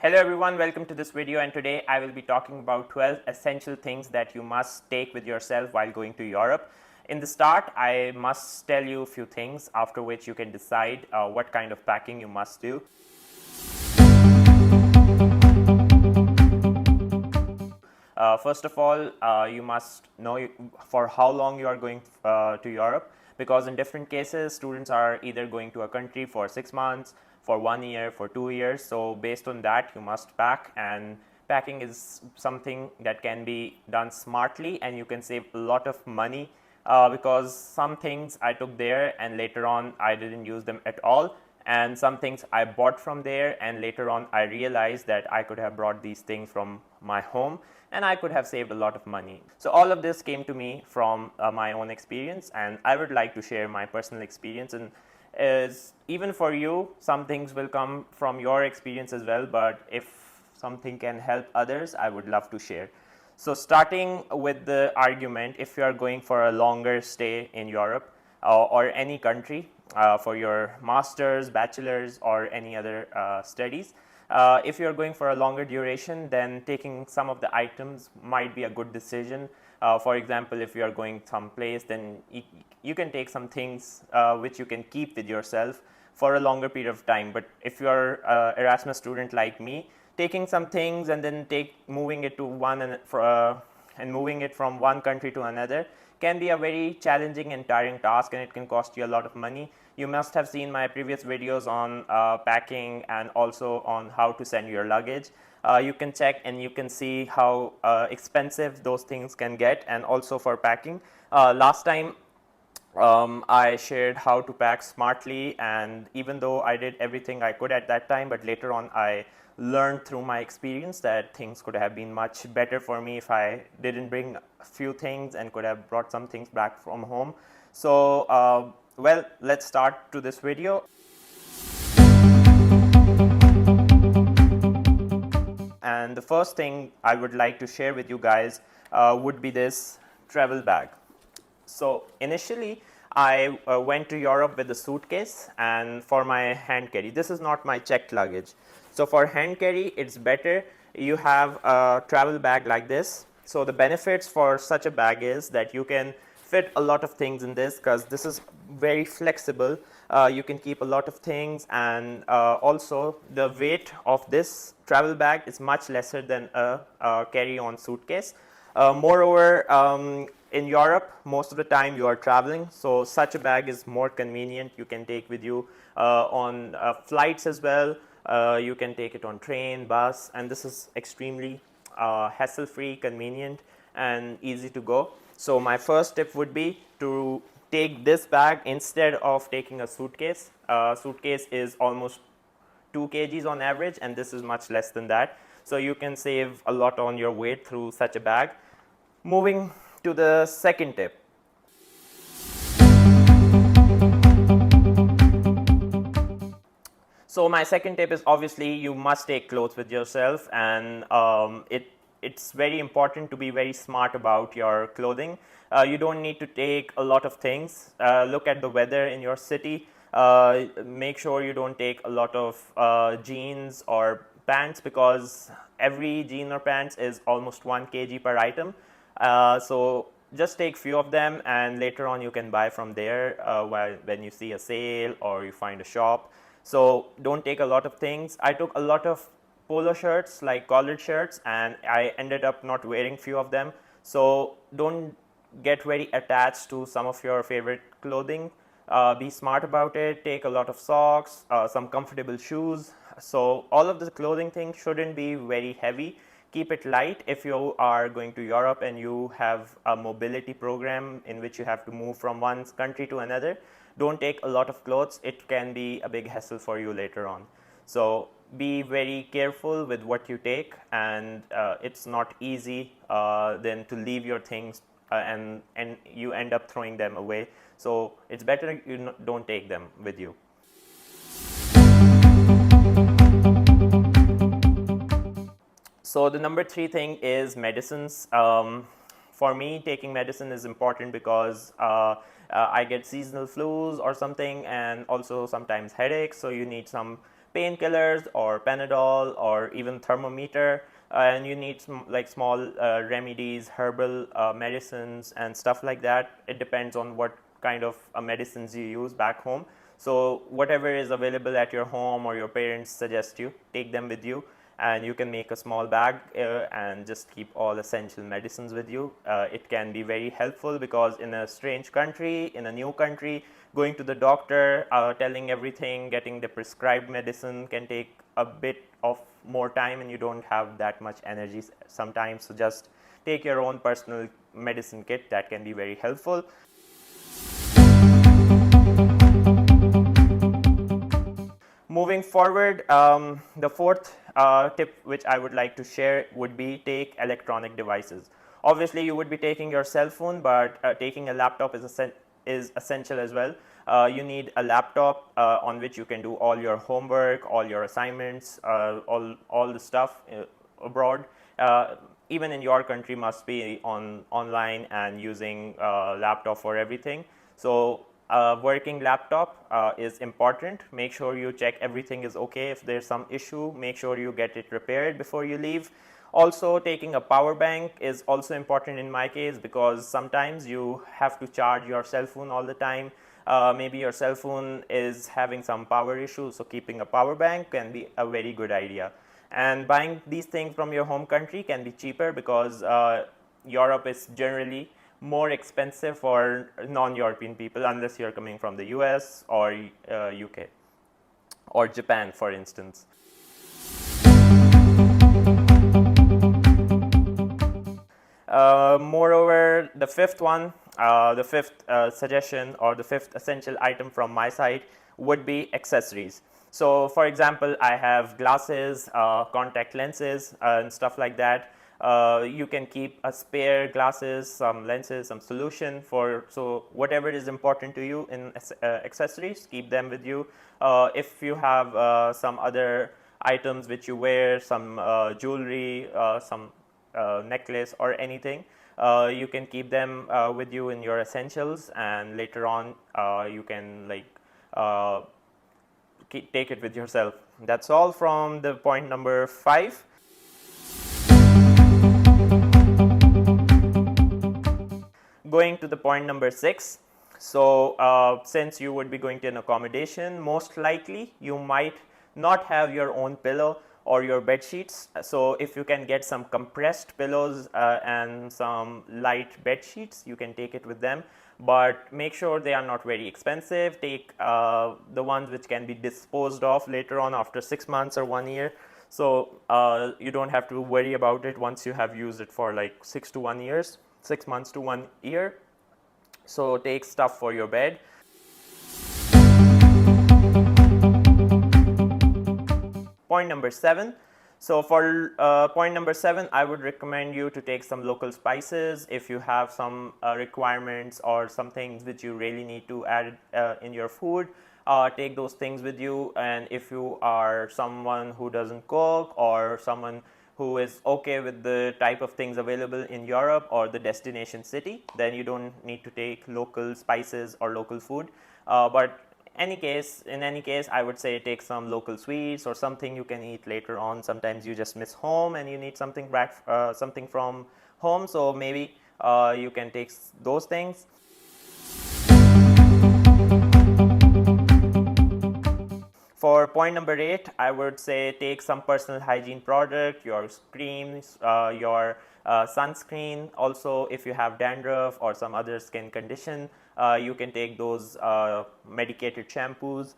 Hello everyone, welcome to this video, and today I will be talking about 12 essential things that you must take with yourself while going to Europe. In the start, I must tell you a few things after which you can decide what kind of packing you must do. First of all, you must know for how long you are going to Europe, because in different cases, students are either going to a country for 6 months, for 1 year, for 2 years. So based on that, you must pack, and packing is something that can be done smartly, and you can save a lot of money because some things I took there and later on I didn't use them at all. And some things I bought from there and later on I realized that I could have brought these things from my home and I could have saved a lot of money. So all of this came to me from my own experience, and I would like to share my personal experience. And is even for you, some things will come from your experience as well, but if something can help others, I would love to share. So starting with the argument, if you are going for a longer stay in Europe or any country for your master's, bachelor's or any other studies, if you're going for a longer duration, then taking some of the items might be a good decision. For example, if you are going someplace, then you can take some things which you can keep with yourself for a longer period of time. But if you are an Erasmus student like me, taking some things and then moving it to moving it from one country to another can be a very challenging and tiring task, and it can cost you a lot of money. You must have seen my previous videos on packing and also on how to send your luggage. You can check and you can see how expensive those things can get. And also for packing, last time I shared how to pack smartly, and even though I did everything I could at that time, but later on I learned through my experience that things could have been much better for me if I didn't bring a few things and could have brought some things back from home. So well, let's start to this video. And the first thing I would like to share with you guys would be this travel bag. So initially I went to Europe with a suitcase and for my hand carry. This is not my checked luggage. So for hand carry, it's better you have a travel bag like this. So the benefits for such a bag is that you can fit a lot of things in this because this is very flexible. You can keep a lot of things, and also the weight of this travel bag is much lesser than a carry-on suitcase. Moreover, in Europe, most of the time you are traveling, so such a bag is more convenient. You can take with you on flights as well. You can take it on train, bus, and this is extremely hassle-free, convenient, and easy to go. So my first tip would be to take this bag instead of taking a suitcase. Suitcase is almost 2 kgs on average, and this is much less than that. So you can save a lot on your weight through such a bag. Moving to the second tip. So my second tip is obviously you must take clothes with yourself, and it's very important to be very smart about your clothing. You don't need to take a lot of things. Look at the weather in your city. Make sure you don't take a lot of jeans or pants, because every jean or pants is almost 1 kg per item. So just take few of them, and later on you can buy from there when you see a sale or you find a shop. So don't take a lot of things. I took a lot of polo shirts, like collared shirts, and I ended up not wearing few of them. So don't get very attached to some of your favorite clothing. Be smart about it. Take a lot of socks, some comfortable shoes. So all of the clothing things shouldn't be very heavy. Keep it light. If you are going to Europe and you have a mobility program in which you have to move from one country to another, don't take a lot of clothes. It can be a big hassle for you later on. So be very careful with what you take, and it's not easy then to leave your things and you end up throwing them away. So it's better you don't take them with you. So the number 3 thing is medicines. For me, taking medicine is important because I get seasonal flus or something, and also sometimes headaches. So you need some painkillers or Panadol or even thermometer, and you need some like small remedies, herbal medicines and stuff like that. It depends on what kind of medicines you use back home. So whatever is available at your home or your parents suggest you, take them with you, and you can make a small bag and just keep all essential medicines with you. It can be very helpful because in a strange country, in a new country, going to the doctor, telling everything, getting the prescribed medicine can take a bit of more time, and you don't have that much energy sometimes. So just take your own personal medicine kit. That can be very helpful. Moving forward, the fourth tip which I would like to share would be take electronic devices. Obviously, you would be taking your cell phone, but taking a laptop is essential as well. You need a laptop on which you can do all your homework, all your assignments, all the stuff abroad. Even in your country must be online and using laptop for everything. So a working laptop is important. Make sure you check everything is okay. If there's some issue, make sure you get it repaired before you leave. Also, taking a power bank is also important in my case, because sometimes you have to charge your cell phone all the time. Maybe your cell phone is having some power issues, so keeping a power bank can be a very good idea. And buying these things from your home country can be cheaper, because Europe is generally more expensive for non-European people, unless you're coming from the US or UK or Japan, for instance. Moreover, the fifth one, the fifth suggestion or the fifth essential item from my side would be accessories. So for example, I have glasses, contact lenses and stuff like that. You can keep a spare glasses, some lenses, some solution for, so whatever is important to you in accessories, keep them with you. If you have some other items which you wear, some jewelry, some necklace or anything, you can keep them with you in your essentials, and later on you can like take it with yourself. That's all from the point number 5. Going to the point number 6. So since you would be going to an accommodation, most likely you might not have your own pillow or your bed sheets. So if you can get some compressed pillows and some light bed sheets, you can take it with them. But make sure they are not very expensive. Take the ones which can be disposed of later on after 6 months or 1 year. So you don't have to worry about it once you have used it for like 6 months to 1 year. So take stuff for your bed. Point number 7. So for point number 7, I would recommend you to take some local spices. If you have some requirements or some things which you really need to add in your food, take those things with you. And if you are someone who doesn't cook, or someone who is okay with the type of things available in Europe or the destination city, then you don't need to take local spices or local food. But in any case, I would say take some local sweets or something you can eat later on. Sometimes you just miss home and you need something back, something from home. So maybe you can take those things. For point number 8, I would say take some personal hygiene product, your creams, your sunscreen. Also, if you have dandruff or some other skin condition, you can take those medicated shampoos,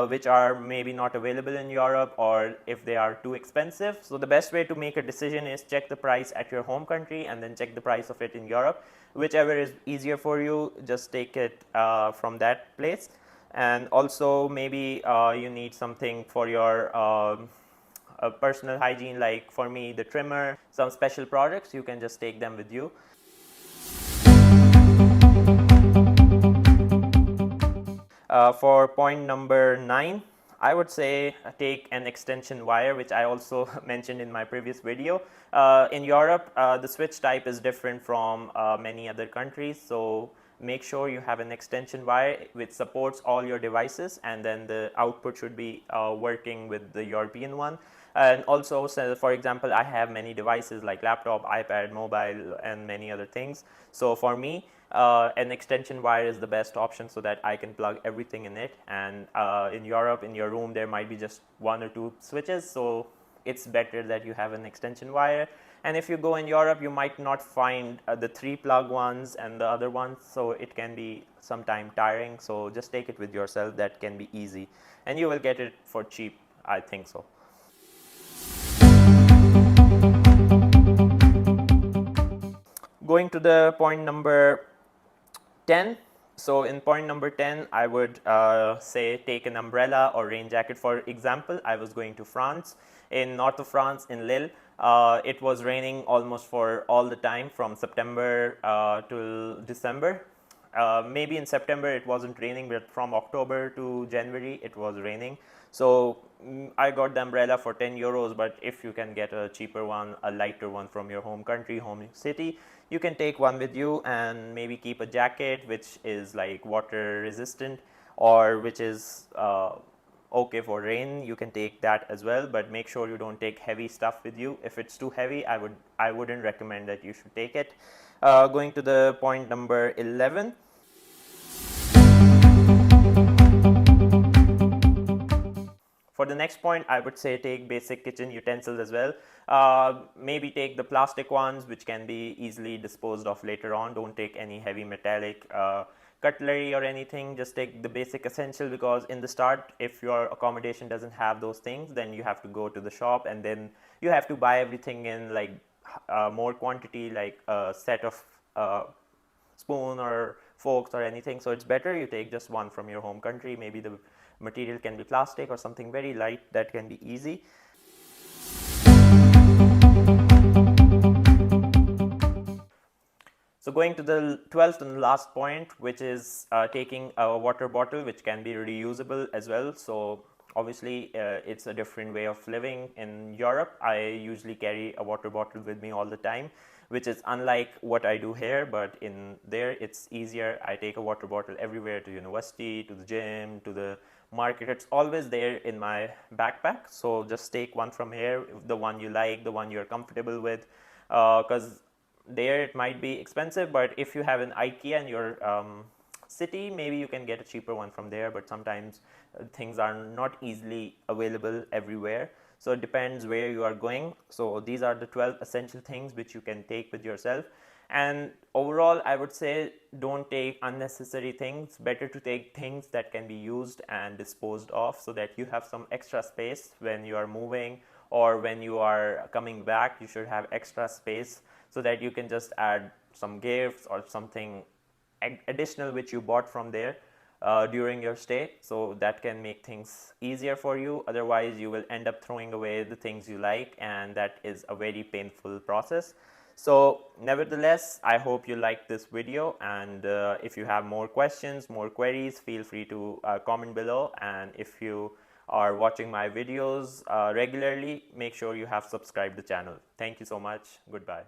which are maybe not available in Europe, or if they are too expensive. So the best way to make a decision is check the price at your home country and then check the price of it in Europe. Whichever is easier for you, just take it from that place. And also maybe you need something for your personal hygiene, like for me the trimmer, some special products, you can just take them with you. For point number 9, I would say take an extension wire, which I also mentioned in my previous video. In Europe, the switch type is different from many other countries. So make sure you have an extension wire which supports all your devices, and then the output should be working with the European one. And also, so for example, I have many devices like laptop, iPad, mobile, and many other things. So for me, an extension wire is the best option so that I can plug everything in it. And in Europe, in your room, there might be just 1 or 2 switches, so it's better that you have an extension wire. And if you go in Europe, you might not find the 3-plug ones and the other ones, so it can be sometime tiring. So just take it with yourself. That can be easy, and you will get it for cheap, I think so. Going to the point number 10. So in point number 10, I would say take an umbrella or rain jacket. For example, I was going to France. In north of France, in Lille, it was raining almost for all the time from September till December. Maybe in September it wasn't raining, but from October to January it was raining. So I got the umbrella for 10 euros, but if you can get a cheaper one, a lighter one from your home country, home city, you can take one with you and maybe keep a jacket which is like water resistant, or which is okay for rain. You can take that as well, but make sure you don't take heavy stuff with you. If it's too heavy, I wouldn't recommend that you should take it. Going to the point number 11. For the next point, I would say take basic kitchen utensils as well. Maybe take the plastic ones, which can be easily disposed of later on. Don't take any heavy metallic cutlery or anything. Just take the basic essential, because in the start, if your accommodation doesn't have those things, then you have to go to the shop, and then you have to buy everything in like more quantity, like a set of spoon or forks or anything. So it's better you take just one from your home country. Maybe the material can be plastic or something very light that can be easy. So going to the 12th and last point, which is taking a water bottle which can be reusable as well. So obviously it's a different way of living in Europe. I usually carry a water bottle with me all the time, which is unlike what I do here, but in there it's easier. I take a water bottle everywhere, to university, to the gym, to the market. It's always there in my backpack. So just take one from here, the one you like, the one you're comfortable with, because there it might be expensive, but if you have an IKEA in your city, maybe you can get a cheaper one from there. But sometimes things are not easily available everywhere, so it depends where you are going. So these are the 12 essential things which you can take with yourself. And overall, I would say don't take unnecessary things. Better to take things that can be used and disposed of, so that you have some extra space when you are moving, or when you are coming back, you should have extra space, so that you can just add some gifts or something additional which you bought from there during your stay. So that can make things easier for you. Otherwise, you will end up throwing away the things you like, and that is a very painful process. So nevertheless, I hope you liked this video, and if you have more questions, more queries, feel free to comment below. And if you are watching my videos regularly, make sure you have subscribed the channel. Thank you so much. Goodbye.